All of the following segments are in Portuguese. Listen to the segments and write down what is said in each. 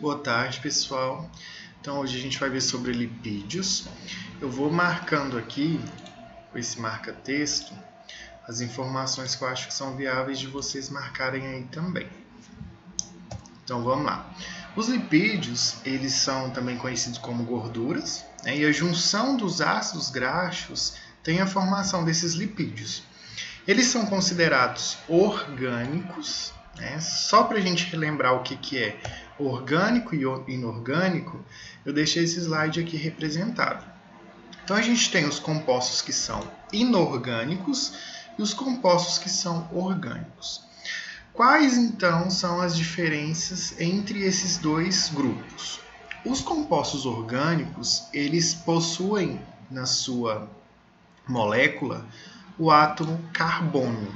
Boa tarde, pessoal. Então, hoje a gente vai ver sobre lipídios. Eu vou marcando aqui, com esse marca-texto, as informações que eu acho que são viáveis de vocês marcarem aí também. Então, vamos lá. Os lipídios, eles são também conhecidos como gorduras, né? E a junção dos ácidos graxos tem a formação desses lipídios. Eles são considerados orgânicos, né? Só para a gente relembrar o que é orgânico e inorgânico, eu deixei esse slide aqui representado. Então, a gente tem os compostos que são inorgânicos e os compostos que são orgânicos. Quais, então, são as diferenças entre esses dois grupos? Os compostos orgânicos, eles possuem na sua molécula o átomo carbono,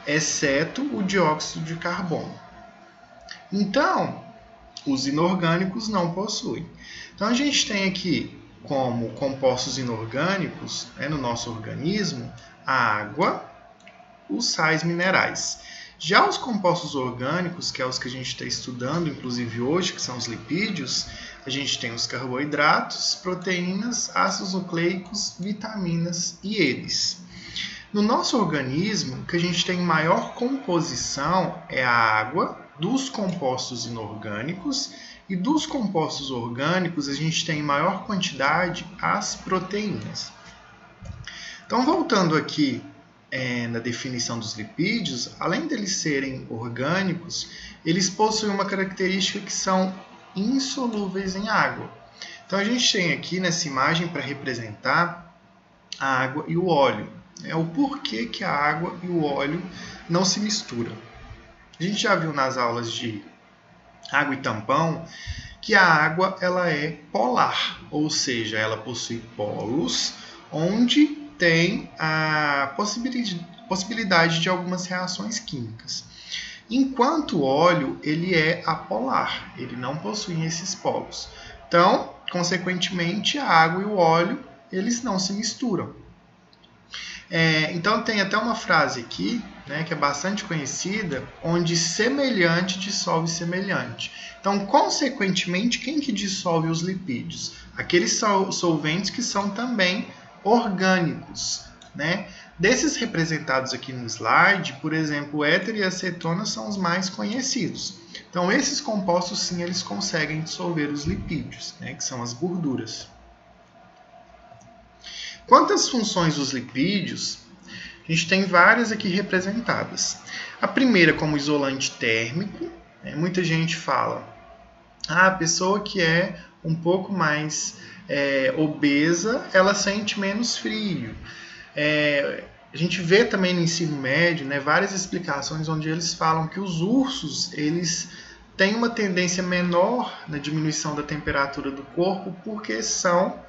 exceto o dióxido de carbono. Então, os inorgânicos não possuem. Então, a gente tem aqui como compostos inorgânicos, no nosso organismo, a água, os sais minerais. Já os compostos orgânicos, que é os que a gente está estudando, inclusive hoje, que são os lipídios, a gente tem os carboidratos, proteínas, ácidos nucleicos, vitaminas e eles. No nosso organismo, o que a gente tem maior composição é a água, dos compostos inorgânicos, e dos compostos orgânicos a gente tem em maior quantidade as proteínas. Então, voltando aqui na definição dos lipídios, além deles serem orgânicos, eles possuem uma característica que são insolúveis em água. Então, a gente tem aqui nessa imagem para representar a água e o óleo. O porquê que a água e o óleo não se misturam. A gente já viu nas aulas de água e tampão que a água ela é polar, ou seja, ela possui polos onde tem a possibilidade de algumas reações químicas. Enquanto o óleo ele é apolar, ele não possui esses polos. Então, consequentemente, a água e o óleo eles não se misturam. Então tem até uma frase aqui, que é bastante conhecida, onde semelhante dissolve semelhante. Então, consequentemente, quem que dissolve os lipídios? Aqueles solventes que são também orgânicos. Desses representados aqui no slide, por exemplo, o éter e a acetona são os mais conhecidos. Então, esses compostos, sim, eles conseguem dissolver os lipídios, que são as gorduras. Quanto às funções dos lipídios, a gente tem várias aqui representadas. A primeira como isolante térmico. Muita gente fala, a pessoa que é um pouco mais obesa, ela sente menos frio. A gente vê também no ensino médio várias explicações onde eles falam que os ursos eles têm uma tendência menor na diminuição da temperatura do corpo porque são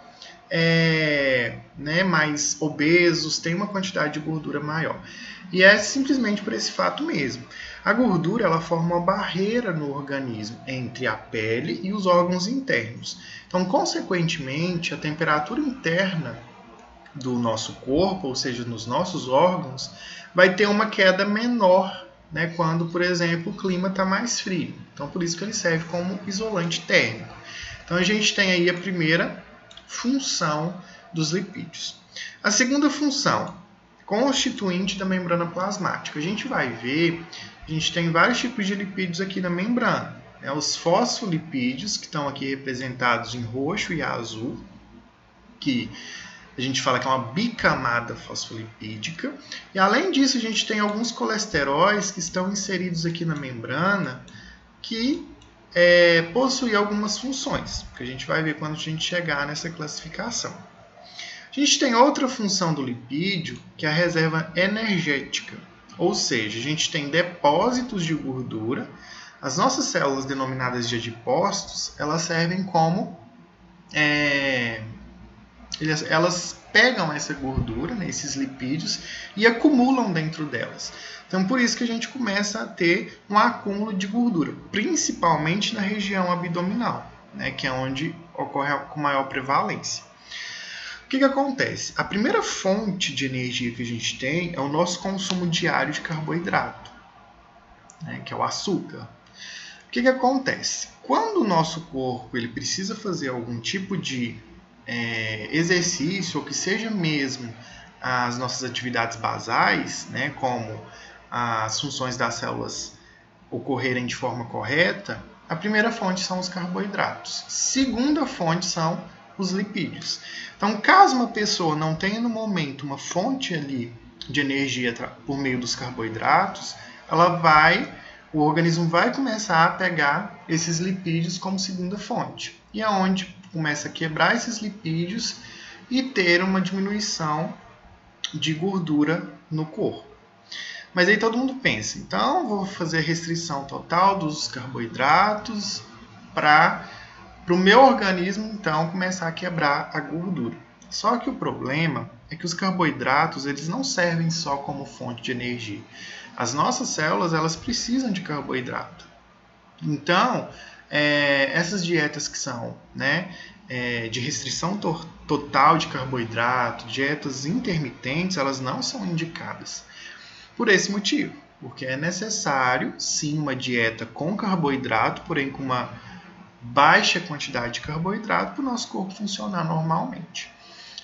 mais obesos, tem uma quantidade de gordura maior. E é simplesmente por esse fato mesmo. A gordura ela forma uma barreira no organismo entre a pele e os órgãos internos. Então, consequentemente, a temperatura interna do nosso corpo, ou seja, nos nossos órgãos, vai ter uma queda menor, quando, por exemplo, o clima está mais frio. Então, por isso que ele serve como isolante térmico. Então, a gente tem aí a primeira função dos lipídios. A segunda função, constituinte da membrana plasmática. A gente vai ver, a gente tem vários tipos de lipídios aqui na membrana. Os fosfolipídios, que estão aqui representados em roxo e azul, que a gente fala que é uma bicamada fosfolipídica. E além disso, a gente tem alguns colesteróis que estão inseridos aqui na membrana, que possui algumas funções, que a gente vai ver quando a gente chegar nessa classificação. A gente tem outra função do lipídio, que é a reserva energética, ou seja, a gente tem depósitos de gordura. As nossas células denominadas de adipócitos, elas servem como elas pegam essa gordura, esses lipídios, e acumulam dentro delas. Então, por isso que a gente começa a ter um acúmulo de gordura, principalmente na região abdominal, que é onde ocorre com maior prevalência. O que acontece? A primeira fonte de energia que a gente tem é o nosso consumo diário de carboidrato, que é o açúcar. O que acontece? Quando o nosso corpo ele precisa fazer algum tipo de exercício, ou que seja mesmo as nossas atividades basais, né, como as funções das células ocorrerem de forma correta, a primeira fonte são os carboidratos. Segunda fonte são os lipídios. Então, caso uma pessoa não tenha no momento uma fonte ali de energia por meio dos carboidratos, o organismo vai começar a pegar esses lipídios como segunda fonte. E é onde começa a quebrar esses lipídios e ter uma diminuição de gordura no corpo. Mas aí todo mundo pensa, então vou fazer restrição total dos carboidratos para o meu organismo então começar a quebrar a gordura. Só que o problema é que os carboidratos eles não servem só como fonte de energia. As nossas células elas precisam de carboidrato. Então, essas dietas que são de restrição total de carboidrato, dietas intermitentes, elas não são indicadas. Por esse motivo, porque é necessário, sim, uma dieta com carboidrato, porém com uma baixa quantidade de carboidrato para o nosso corpo funcionar normalmente.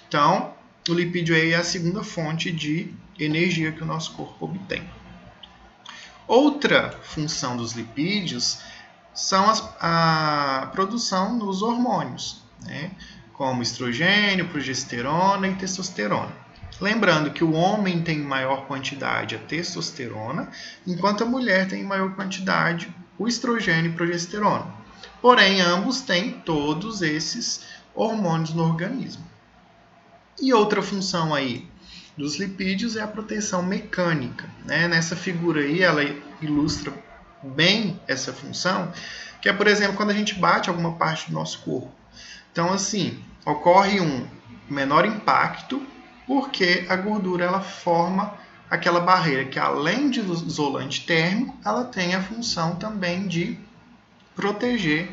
Então, o lipídio aí é a segunda fonte de energia que o nosso corpo obtém. Outra função dos lipídios são a produção dos hormônios, né, como estrogênio, progesterona e testosterona. Lembrando que o homem tem maior quantidade a testosterona, enquanto a mulher tem maior quantidade o estrogênio e progesterona. Porém, ambos têm todos esses hormônios no organismo. E outra função aí dos lipídios é a proteção mecânica. Né? Nessa figura aí, ela ilustra bem essa função, que é, por exemplo, quando a gente bate alguma parte do nosso corpo. Então, assim, ocorre um menor impacto, porque a gordura ela forma aquela barreira que, além de isolante térmico, ela tem a função também de proteger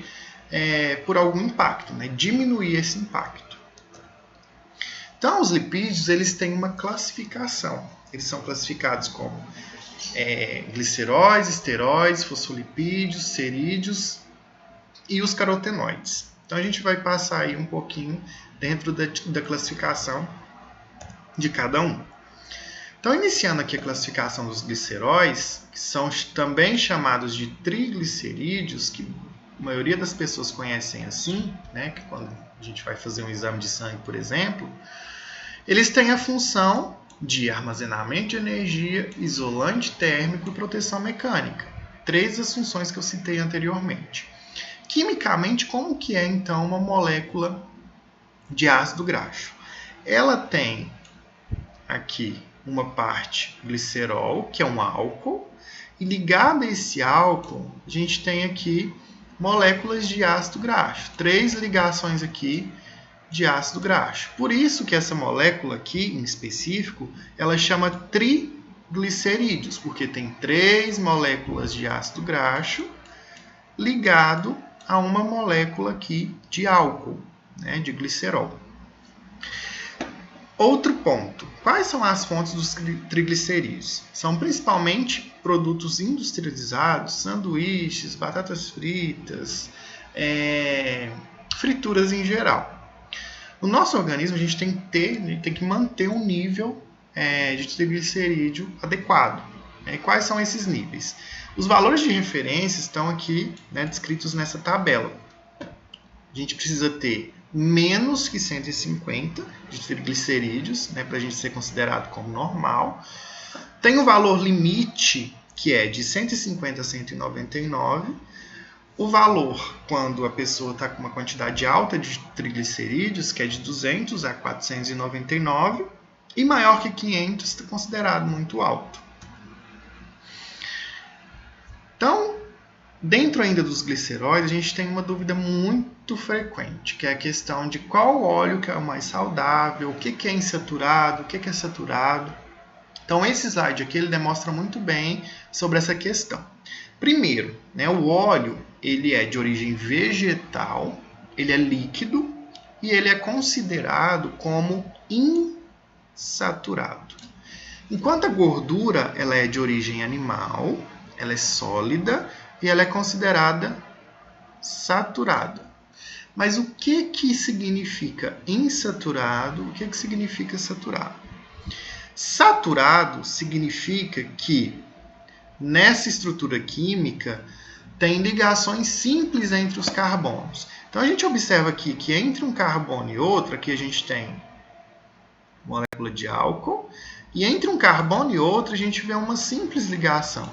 por algum impacto, né? Diminuir esse impacto. Então, os lipídios eles têm uma classificação. Eles são classificados como gliceróis, esteróides, fosfolipídios, cerídeos e os carotenoides. Então, a gente vai passar aí um pouquinho dentro da classificação de cada um. Então, iniciando aqui a classificação dos gliceróis, que são também chamados de triglicerídeos, que a maioria das pessoas conhecem assim, né, que quando a gente vai fazer um exame de sangue, por exemplo, eles têm a função de armazenamento de energia, isolante térmico e proteção mecânica. 3 das funções que eu citei anteriormente. Quimicamente, como que é então uma molécula de ácido graxo? Ela tem aqui uma parte glicerol, que é um álcool, e ligado a esse álcool, a gente tem aqui moléculas de ácido graxo. 3 ligações aqui de ácido graxo. Por isso que essa molécula aqui, em específico, ela chama triglicerídeos, porque tem 3 moléculas de ácido graxo ligado a uma molécula aqui de álcool, né, de glicerol. Outro ponto. Quais são as fontes dos triglicerídeos? São principalmente produtos industrializados, sanduíches, batatas fritas, frituras em geral. No nosso organismo, a gente tem que manter um nível de triglicerídeo adequado. E quais são esses níveis? Os valores de referência estão aqui, né, descritos nessa tabela. A gente precisa ter menos que 150 de triglicerídeos, né, para a gente ser considerado como normal. Tem o valor limite, que é de 150 a 199. O valor, quando a pessoa está com uma quantidade alta de triglicerídeos, que é de 200 a 499, e maior que 500 está considerado muito alto. Então, dentro ainda dos gliceróides, a gente tem uma dúvida muito frequente, que é a questão de qual óleo que é o mais saudável, o que é insaturado, o que é saturado. Então, esse slide aqui ele demonstra muito bem sobre essa questão. Primeiro, né, o óleo ele é de origem vegetal, ele é líquido e ele é considerado como insaturado. Enquanto a gordura ela é de origem animal, ela é sólida, e ela é considerada saturada. Mas o que significa insaturado? O que significa saturado? Saturado significa que nessa estrutura química tem ligações simples entre os carbonos. Então a gente observa aqui que entre um carbono e outro, aqui a gente tem molécula de álcool, e entre um carbono e outro a gente vê uma simples ligação.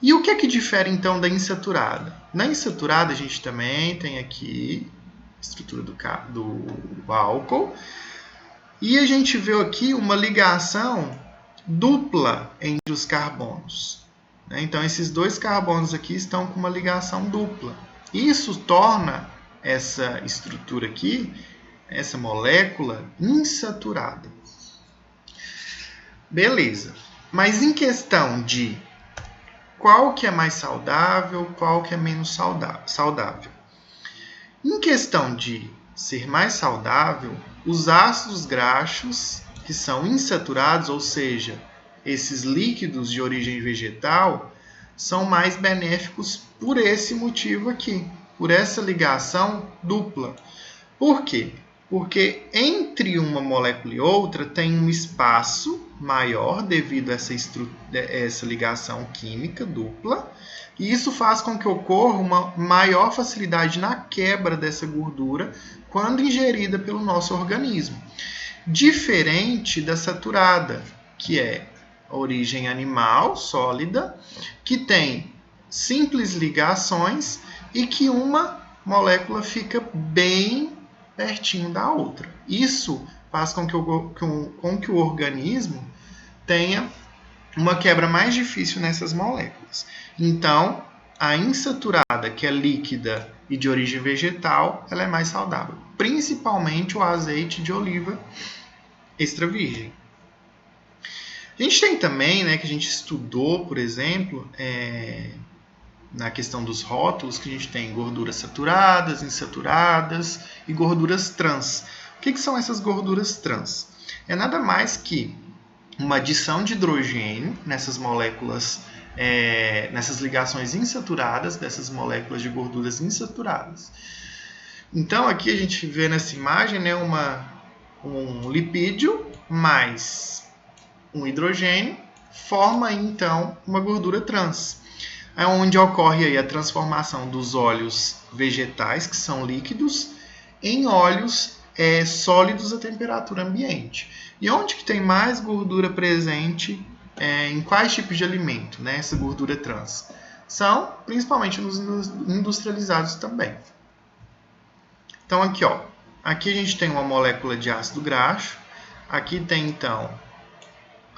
E o que é que difere então da insaturada? Na insaturada a gente também tem aqui a estrutura do álcool, e a gente vê aqui uma ligação dupla entre os carbonos. Então, esses dois carbonos aqui estão com uma ligação dupla. Isso torna essa estrutura aqui, essa molécula, insaturada. Beleza. Mas em questão de qual que é mais saudável, qual que é menos saudável? Em questão de ser mais saudável, os ácidos graxos, que são insaturados, ou seja, esses líquidos de origem vegetal, são mais benéficos por esse motivo aqui, por essa ligação dupla. Por quê? Porque entre uma molécula e outra tem um espaço maior devido a essa ligação química dupla, e isso faz com que ocorra uma maior facilidade na quebra dessa gordura quando ingerida pelo nosso organismo. Diferente da saturada, que é a origem animal, sólida, que tem simples ligações e que uma molécula fica bem pertinho da outra. Isso faz com que o organismo tenha uma quebra mais difícil nessas moléculas. Então, a insaturada, que é líquida e de origem vegetal, ela é mais saudável. Principalmente o azeite de oliva extra virgem. A gente tem também, que a gente estudou, por exemplo, na questão dos rótulos, que a gente tem gorduras saturadas, insaturadas e gorduras trans. O que são essas gorduras trans? É nada mais que uma adição de hidrogênio nessas moléculas, nessas ligações insaturadas, dessas moléculas de gorduras insaturadas. Então, aqui a gente vê nessa imagem um lipídio mais um hidrogênio, forma então uma gordura trans. É onde ocorre aí a transformação dos óleos vegetais, que são líquidos, em óleos sólidos a temperatura ambiente. E onde que tem mais gordura presente em quais tipos de alimento, essa gordura trans? São principalmente nos industrializados também. Então aqui a gente tem uma molécula de ácido graxo, aqui tem então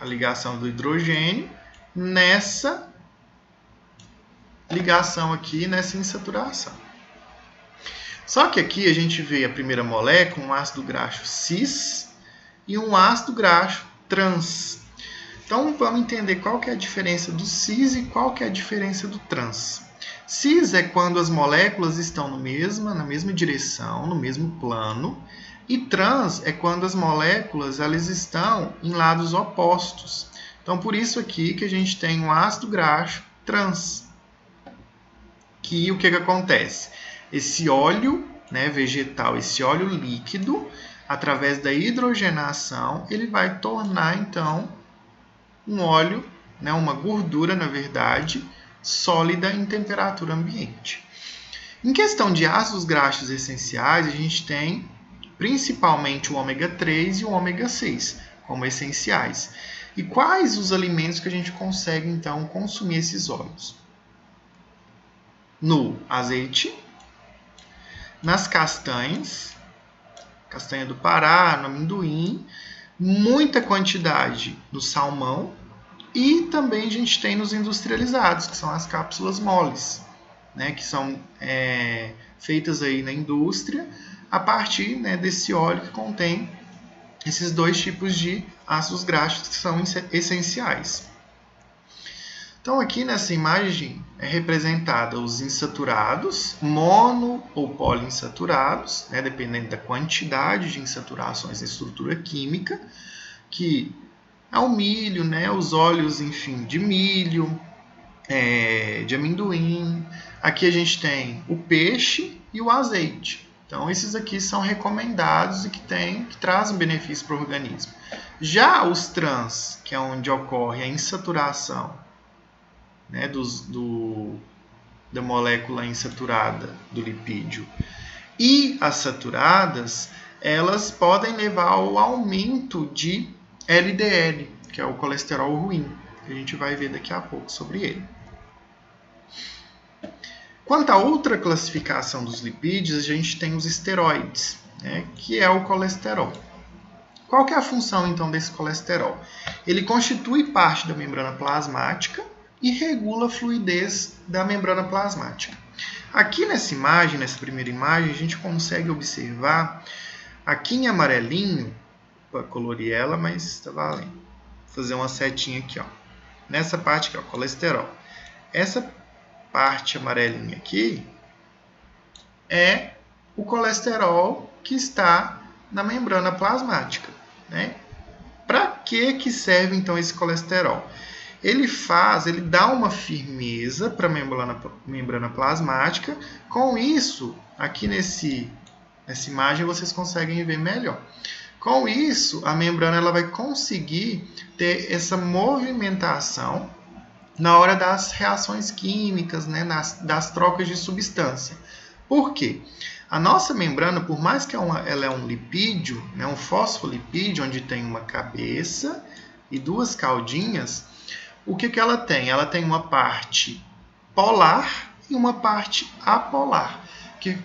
a ligação do hidrogênio, nessa ligação aqui, nessa insaturação. Só que aqui a gente vê a primeira molécula, um ácido graxo cis e um ácido graxo trans. Então vamos entender qual que é a diferença do cis e qual que é a diferença do trans. Cis é quando as moléculas estão na mesma direção, no mesmo plano, e trans é quando as moléculas elas estão em lados opostos. Então por isso aqui que a gente tem um ácido graxo trans. Que o que acontece? Esse óleo vegetal, esse óleo líquido, através da hidrogenação, ele vai tornar então um óleo, uma gordura, na verdade, sólida em temperatura ambiente. Em questão de ácidos graxos essenciais, a gente tem principalmente o ômega 3 e o ômega 6 como essenciais. E quais os alimentos que a gente consegue então consumir esses óleos? No azeite, nas castanhas, castanha do Pará, no amendoim, muita quantidade no salmão, e também a gente tem nos industrializados, que são as cápsulas moles, que são feitas aí na indústria a partir desse óleo que contém esses dois tipos de ácidos graxos que são essenciais. Então aqui nessa imagem é representada os insaturados, mono ou poliinsaturados, dependendo da quantidade de insaturações na estrutura química, que é o milho, os óleos, enfim, de milho, de amendoim. Aqui a gente tem o peixe e o azeite. Então, esses aqui são recomendados e que trazem benefício para o organismo. Já os trans, que é onde ocorre a insaturação, né, da molécula insaturada do lipídio, e as saturadas, elas podem levar ao aumento de LDL, que é o colesterol ruim. A gente vai ver daqui a pouco sobre ele. Quanto à outra classificação dos lipídios, a gente tem os esteroides, né, que é o colesterol. Qual que é a função, então, desse colesterol? Ele constitui parte da membrana plasmática e regula a fluidez da membrana plasmática. Aqui nessa imagem, nessa primeira imagem, a gente consegue observar, aqui em amarelinho, para colorir ela, mas está valendo. Vou fazer uma setinha aqui, ó. Nessa parte aqui, ó, colesterol. Essa parte amarelinha aqui é o colesterol que está na membrana plasmática, né? Para que serve então esse colesterol? Ele dá uma firmeza para a membrana plasmática. Com isso, aqui nessa imagem vocês conseguem ver melhor. Com isso, a membrana ela vai conseguir ter essa movimentação na hora das reações químicas, né, das trocas de substância. Por quê? A nossa membrana, por mais que ela é um lipídio, né, um fosfolipídio, onde tem uma cabeça e duas caudinhas, o que ela tem? Ela tem uma parte polar e uma parte apolar, que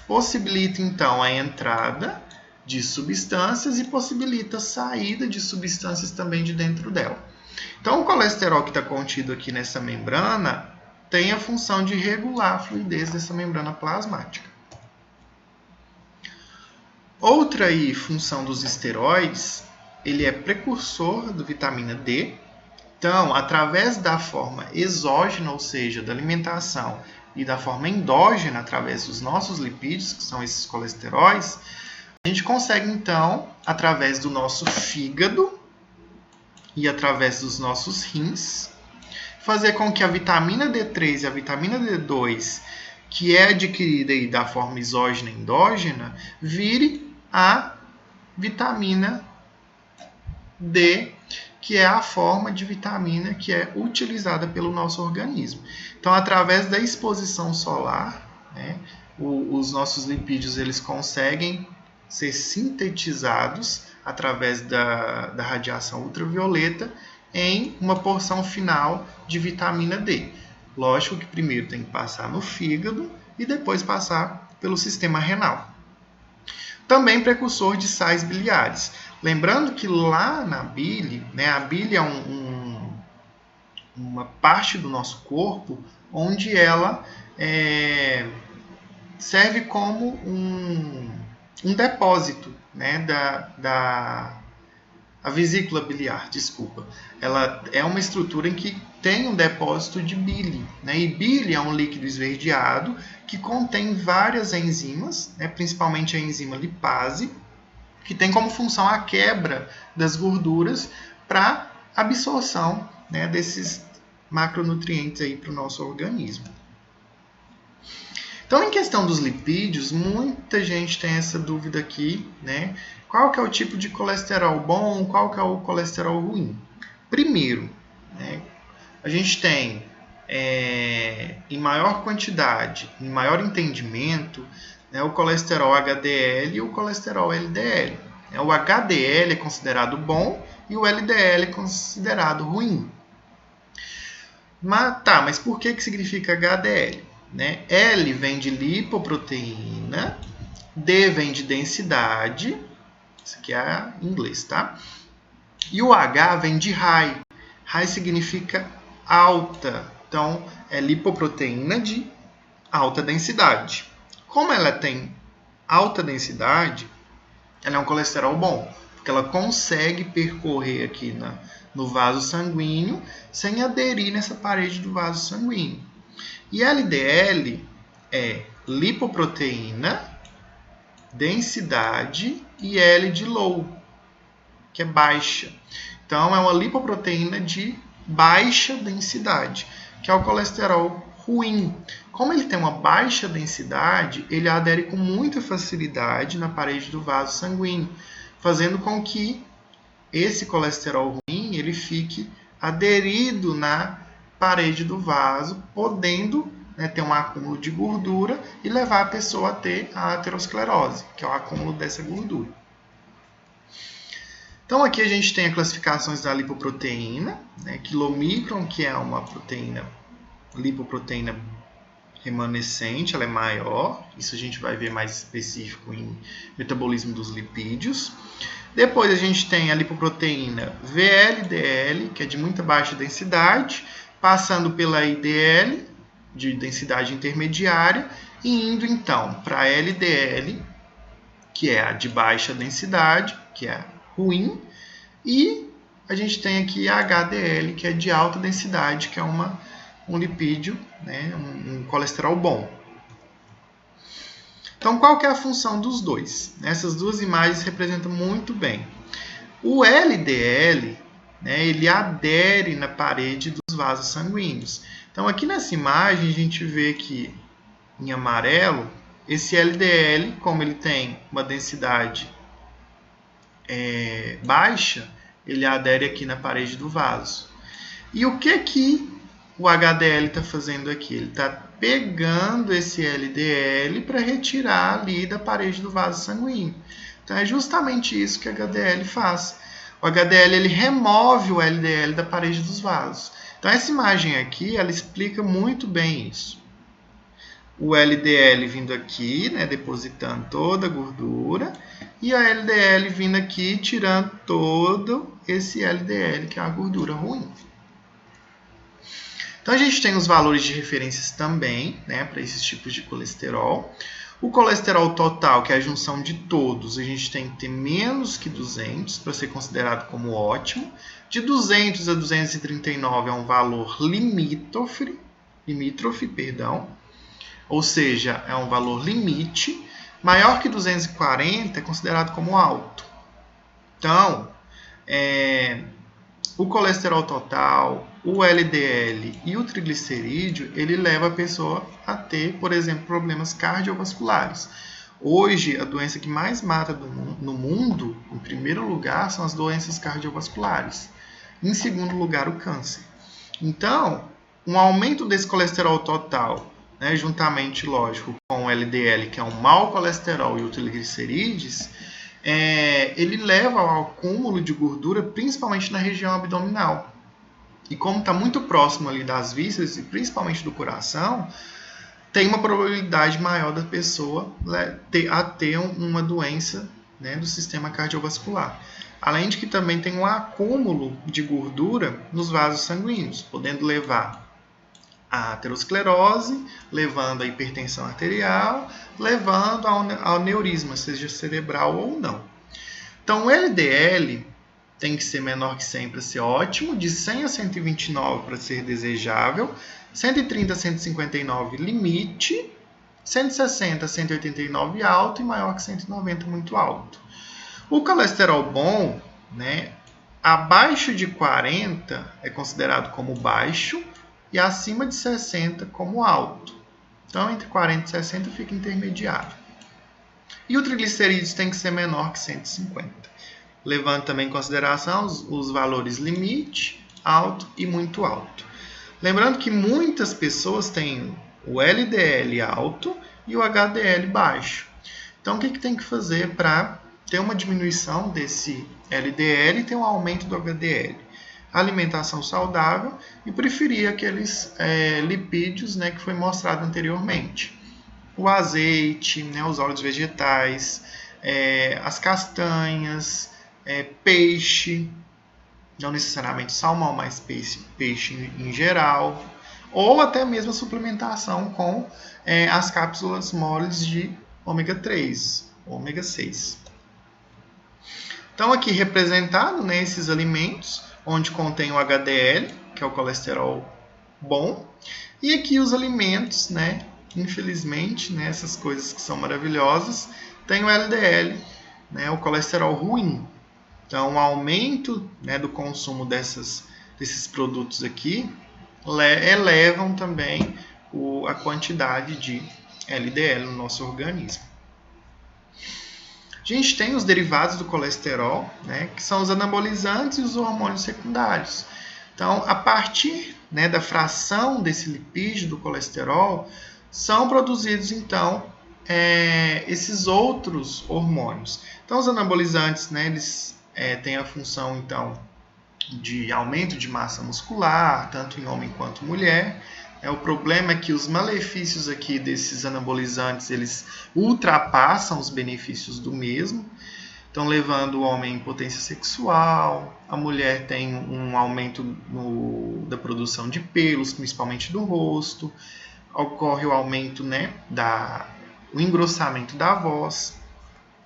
possibilita, então, a entrada de substâncias e possibilita a saída de substâncias também de dentro dela. Então, o colesterol que está contido aqui nessa membrana tem a função de regular a fluidez dessa membrana plasmática. Outra função dos esteroides, ele é precursor da vitamina D. Então, através da forma exógena, ou seja, da alimentação, e da forma endógena, através dos nossos lipídios, que são esses colesteróis, a gente consegue, então, através do nosso fígado e através dos nossos rins, fazer com que a vitamina D3 e a vitamina D2, que é adquirida aí da forma exógena e endógena, vire a vitamina D, que é a forma de vitamina que é utilizada pelo nosso organismo. Então, através da exposição solar, né, os nossos lipídios eles conseguem ser sintetizados através da radiação ultravioleta em uma porção final de vitamina D. Lógico que primeiro tem que passar no fígado e depois passar pelo sistema renal. Também precursor de sais biliares. Lembrando que lá na bile, né, a bile é uma parte do nosso corpo onde ela serve como um depósito, né, a vesícula biliar, desculpa. Ela é uma estrutura em que tem um depósito de bile, né? E bile é um líquido esverdeado que contém várias enzimas, né? Principalmente a enzima lipase, que tem como função a quebra das gorduras para absorção, né, desses macronutrientes aí para o nosso organismo. Então, em questão dos lipídios, muita gente tem essa dúvida aqui, né? Qual que é o tipo de colesterol bom, qual que é o colesterol ruim? Primeiro, né, a gente tem em maior quantidade, em maior entendimento, né, o colesterol HDL e o colesterol LDL. O HDL é considerado bom e o LDL é considerado ruim. Mas por que significa HDL? Né? L vem de lipoproteína, D vem de densidade, isso aqui é em inglês, tá? E o H vem de high. High significa alta, então é lipoproteína de alta densidade. Como ela tem alta densidade, ela é um colesterol bom, porque ela consegue percorrer aqui no vaso sanguíneo sem aderir nessa parede do vaso sanguíneo. E LDL é lipoproteína, densidade e L de low, que é baixa. Então, é uma lipoproteína de baixa densidade. que é o colesterol ruim. Como ele tem uma baixa densidade, ele adere com muita facilidade na parede do vaso sanguíneo, fazendo com que esse colesterol ruim ele fique aderido na parede do vaso, podendo ter um acúmulo de gordura e levar a pessoa a ter a aterosclerose, que é o acúmulo dessa gordura. Então aqui a gente tem as classificações da lipoproteína, quilomicron, que é uma lipoproteína remanescente, ela é maior, isso a gente vai ver mais específico em metabolismo dos lipídios. Depois a gente tem a lipoproteína VLDL, que é de muita baixa densidade, passando pela IDL, de densidade intermediária, e indo então para a LDL, que é a de baixa densidade, que é ruim, e a gente tem aqui a HDL, que é de alta densidade, que é um lipídio, um colesterol bom. Então, qual que é a função dos dois? Essas duas imagens representam muito bem. O LDL, ele adere na parede dos vasos sanguíneos. Então, aqui nessa imagem, a gente vê que, em amarelo, esse LDL, como ele tem uma densidade baixa, ele adere aqui na parede do vaso. E o que o HDL está fazendo aqui? Ele está pegando esse LDL para retirar ali da parede do vaso sanguíneo. Então, é justamente isso que o HDL faz. O HDL ele remove o LDL da parede dos vasos. Então, essa imagem aqui, ela explica muito bem isso. O LDL vindo aqui, depositando toda a gordura, e a LDL vindo aqui, tirando todo esse LDL, que é a gordura ruim. Então, a gente tem os valores de referências também, para esses tipos de colesterol. O colesterol total, que é a junção de todos, a gente tem que ter menos que 200 para ser considerado como ótimo. De 200 a 239 é um valor limítrofe, ou seja, é um valor limite. Maior que 240 é considerado como alto. Então, o colesterol total, o LDL e o triglicerídeo, ele leva a pessoa a ter, por exemplo, problemas cardiovasculares. Hoje, a doença que mais mata no mundo, em primeiro lugar, são as doenças cardiovasculares. Em segundo lugar, o câncer. Então, um aumento desse colesterol total, juntamente, lógico, com o LDL, que é um mau colesterol, e o triglicerídeos, ele leva ao acúmulo de gordura, principalmente na região abdominal. E como está muito próximo ali das vísceras, e principalmente do coração, tem uma probabilidade maior da pessoa ter uma doença do sistema cardiovascular. Além de que também tem um acúmulo de gordura nos vasos sanguíneos, podendo levar a aterosclerose, levando a hipertensão arterial, levando ao aneurisma, seja cerebral ou não. Então, o LDL tem que ser menor que 100 para ser ótimo, de 100 a 129 para ser desejável, 130 a 159 limite, 160 a 189 alto e maior que 190 muito alto. O colesterol bom, abaixo de 40 é considerado como baixo e acima de 60 como alto. Então, entre 40 e 60 fica intermediário. E o triglicerídeos tem que ser menor que 150. Levando também em consideração os valores limite, alto e muito alto. Lembrando que muitas pessoas têm o LDL alto e o HDL baixo. Então, o que tem que fazer para ter uma diminuição desse LDL e ter um aumento do HDL? Alimentação saudável e preferir aqueles lipídios que foi mostrado anteriormente. O azeite, os óleos vegetais, as castanhas, peixe, não necessariamente salmão, mas peixe em geral, ou até mesmo a suplementação com as cápsulas moles de ômega 3, ômega 6. Então, aqui representado esses alimentos, onde contém o HDL, que é o colesterol bom, e aqui os alimentos, infelizmente, essas coisas que são maravilhosas, tem o LDL, o colesterol ruim. Então, o aumento do consumo desses produtos aqui elevam também a quantidade de LDL no nosso organismo. A gente tem os derivados do colesterol, né, que são os anabolizantes e os hormônios secundários. Então, a partir, né, da fração desse lipídio do colesterol, são produzidos, então, esses outros hormônios. Então, os anabolizantes, né, eles têm a função, então, de aumento de massa muscular, tanto em homem quanto mulher. O problema é que os malefícios aqui desses anabolizantes, eles ultrapassam os benefícios do mesmo. Então, levando o homem à impotência sexual, a mulher tem um aumento da produção de pelos, principalmente do rosto, ocorre o aumento, né, o engrossamento da voz.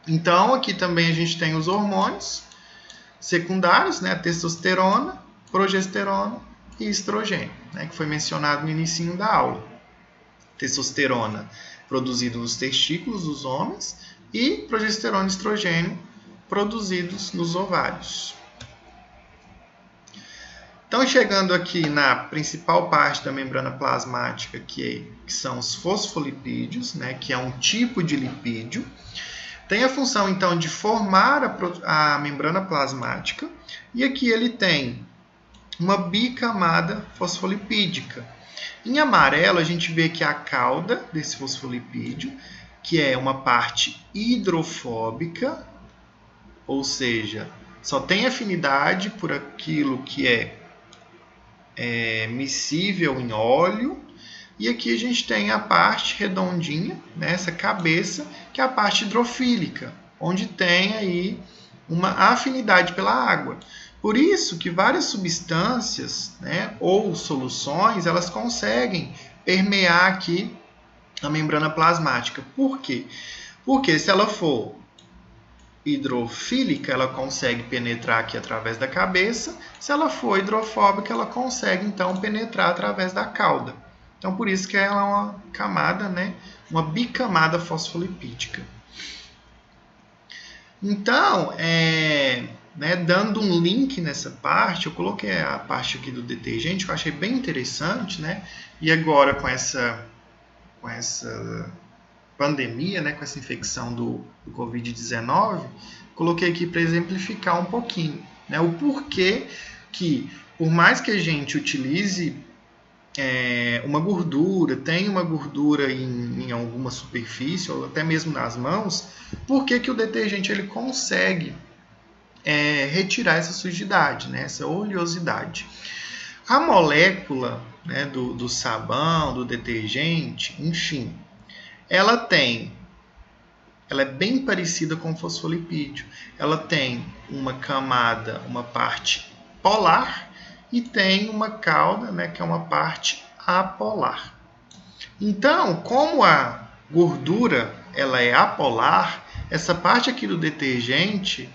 Então, aqui também a gente tem os hormônios secundários, né, a testosterona, progesterona e estrogênio, né, que foi mencionado no início da aula. Testosterona produzido nos testículos dos homens e progesterona e estrogênio produzidos nos ovários. Então, chegando aqui na principal parte da membrana plasmática, que são os fosfolipídios, né, que é um tipo de lipídio, tem a função, então, de formar a membrana plasmática, e aqui ele tem uma bicamada fosfolipídica. Em amarelo, a gente vê que a cauda desse fosfolipídio, que é uma parte hidrofóbica, ou seja, só tem afinidade por aquilo que é miscível em óleo. E aqui a gente tem a parte redondinha, né, essa cabeça, que é a parte hidrofílica, onde tem aí uma afinidade pela água. Por isso que várias substâncias, né, ou soluções, elas conseguem permear aqui a membrana plasmática. Por quê? Porque se ela for hidrofílica, ela consegue penetrar aqui através da cabeça. Se ela for hidrofóbica, ela consegue então penetrar através da cauda. Então, por isso que ela é uma camada, né, uma bicamada fosfolipídica. Então, né, dando um link nessa parte, eu coloquei a parte aqui do detergente, que eu achei bem interessante, né? E agora com essa pandemia, né, com essa infecção do Covid-19, coloquei aqui para exemplificar um pouquinho, né, o porquê que, por mais que a gente utilize uma gordura, tem uma gordura em alguma superfície, ou até mesmo nas mãos, por que o detergente ele consegue retirar essa sujidade, né, essa oleosidade. A molécula, né, do sabão, do detergente, enfim, ela é bem parecida com o fosfolipídio. Ela tem uma camada, uma parte polar, e tem uma cauda, né, que é uma parte apolar. Então, como a gordura ela é apolar, essa parte aqui do detergente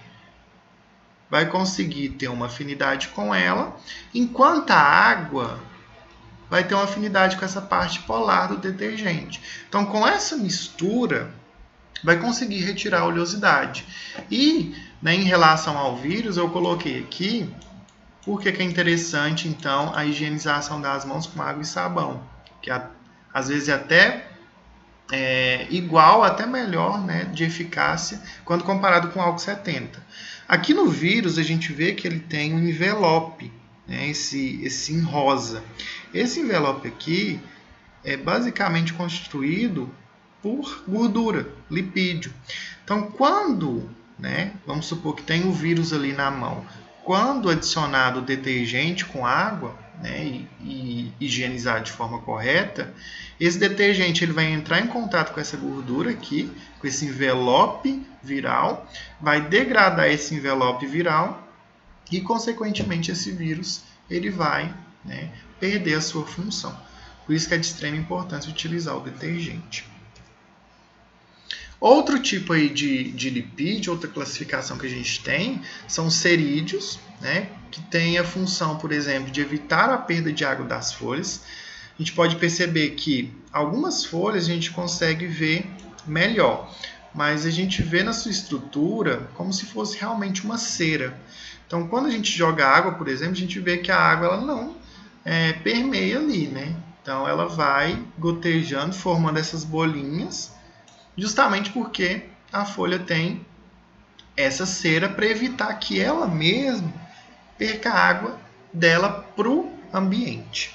vai conseguir ter uma afinidade com ela, enquanto a água vai ter uma afinidade com essa parte polar do detergente. Então, com essa mistura, vai conseguir retirar a oleosidade. E, né, em relação ao vírus, eu coloquei aqui porque é interessante, então, a higienização das mãos com água e sabão, que às vezes é até igual, até melhor, né, de eficácia, quando comparado com o álcool 70. Aqui no vírus, a gente vê que ele tem um envelope, né, esse em rosa. Esse envelope aqui é basicamente constituído por gordura, lipídio. Então, quando, né, vamos supor que tem o vírus ali na mão, quando adicionado o detergente com água, né, e higienizado de forma correta, esse detergente ele vai entrar em contato com essa gordura aqui, com esse envelope viral, vai degradar esse envelope viral e, consequentemente, esse vírus ele vai, né, perder a sua função. Por isso que é de extrema importância utilizar o detergente. Outro tipo aí de lipídio, outra classificação que a gente tem, são cerídeos, né, que tem a função, por exemplo, de evitar a perda de água das folhas. A gente pode perceber que algumas folhas a gente consegue ver melhor, mas a gente vê na sua estrutura como se fosse realmente uma cera. Então, quando a gente joga água, por exemplo, a gente vê que a água ela permeia ali, né? Então ela vai gotejando, formando essas bolinhas, justamente porque a folha tem essa cera para evitar que ela mesma perca a água dela para o ambiente.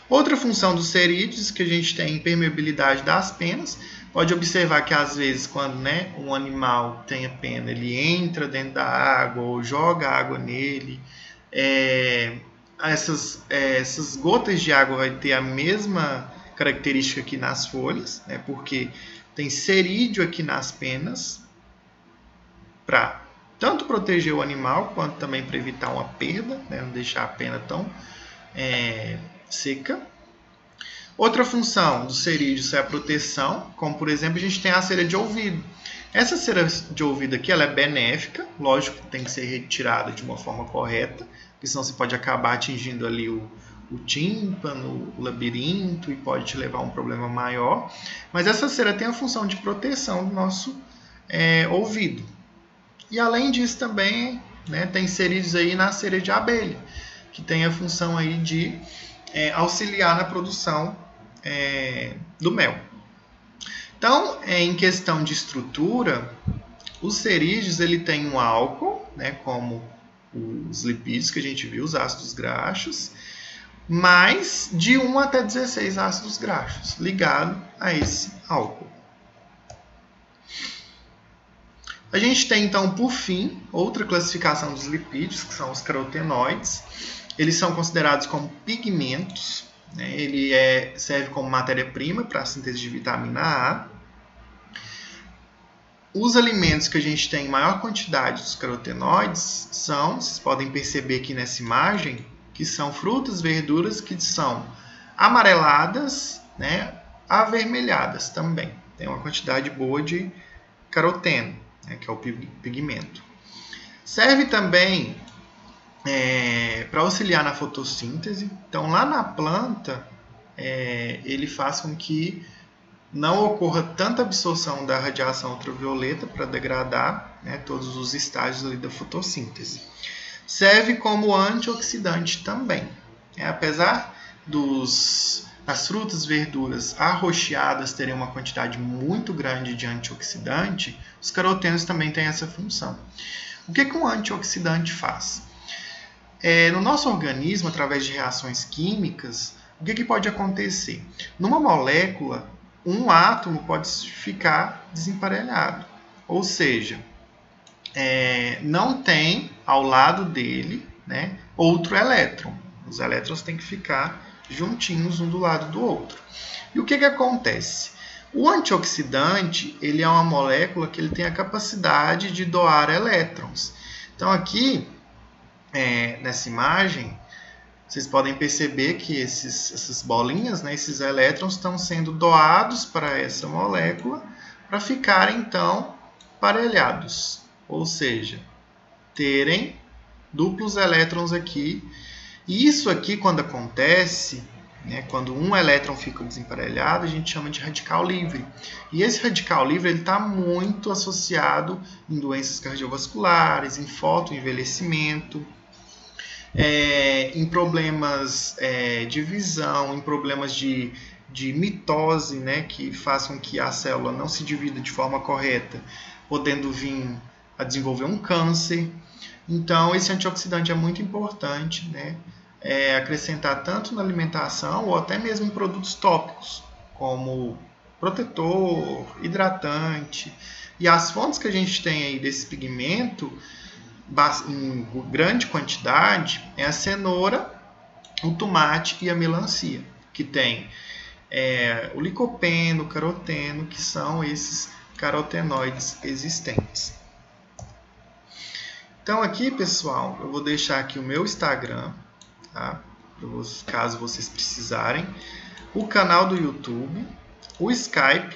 Outra função dos cerídeos que a gente tem impermeabilidade das penas. Pode observar que às vezes quando um animal tem a pena, ele entra dentro da água ou joga água nele. Essas gotas de água vai ter a mesma característica aqui nas folhas, né, porque tem cerídeo aqui nas penas para tanto proteger o animal quanto também para evitar uma perda, né, não deixar a pena tão seca. Outra função dos cerídeos é a proteção, como por exemplo a gente tem a cera de ouvido. Essa cera de ouvido aqui ela é benéfica, lógico que tem que ser retirada de uma forma correta, porque senão você pode acabar atingindo ali o tímpano, o labirinto e pode te levar a um problema maior. Mas essa cera tem a função de proteção do nosso ouvido. E além disso também tem cerídeos aí na cera de abelha, que tem a função aí de auxiliar na produção do mel. Então, em questão de estrutura, os cerídeos ele tem um álcool, como os lipídios que a gente viu, os ácidos graxos, mais de 1 até 16 ácidos graxos ligado a esse álcool. A gente tem, então, por fim, outra classificação dos lipídios, que são os carotenoides. Eles são considerados como pigmentos. Ele serve como matéria-prima para a síntese de vitamina A. Os alimentos que a gente tem em maior quantidade dos carotenoides são, vocês podem perceber aqui nessa imagem, que são frutas, verduras que são amareladas, avermelhadas também. Tem uma quantidade boa de caroteno, que é o pigmento. Serve também para auxiliar na fotossíntese. Então, lá na planta, ele faz com que não ocorra tanta absorção da radiação ultravioleta para degradar todos os estágios ali da fotossíntese. Serve como antioxidante também. Apesar das frutas e verduras arroxeadas terem uma quantidade muito grande de antioxidante, os carotenos também têm essa função. O que um antioxidante faz? No nosso organismo, através de reações químicas, o que pode acontecer? Numa molécula, um átomo pode ficar desemparelhado, ou seja, não tem ao lado dele outro elétron. Os elétrons têm que ficar juntinhos um do lado do outro. E o que acontece? O antioxidante ele é uma molécula que ele tem a capacidade de doar elétrons. Então aqui, nessa imagem, vocês podem perceber que essas bolinhas, esses elétrons estão sendo doados para essa molécula para ficarem, então, parelhados. Ou seja, terem duplos elétrons aqui. E isso aqui, quando acontece, quando um elétron fica desemparelhado, a gente chama de radical livre. E esse radical livre está muito associado em doenças cardiovasculares, em fotoenvelhecimento, em problemas de visão, em problemas de mitose, que façam que a célula não se divida de forma correta, podendo vir a desenvolver um câncer. Então, esse antioxidante é muito importante, acrescentar tanto na alimentação ou até mesmo em produtos tópicos, como protetor, hidratante. E as fontes que a gente tem aí desse pigmento, em grande quantidade, é a cenoura, o tomate e a melancia, que tem o licopeno, o caroteno, que são esses carotenoides existentes. Então aqui, pessoal, eu vou deixar aqui o meu Instagram, tá? Caso vocês precisarem, o canal do YouTube, o Skype,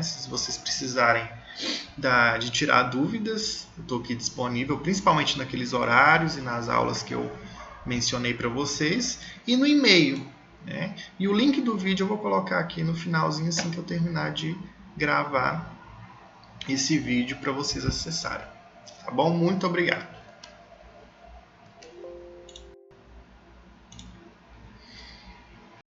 se vocês precisarem de tirar dúvidas, eu estou aqui disponível, principalmente naqueles horários e nas aulas que eu mencionei para vocês, e no e-mail. E o link do vídeo eu vou colocar aqui no finalzinho, assim que eu terminar de gravar esse vídeo para vocês acessarem. Tá bom? Muito obrigado.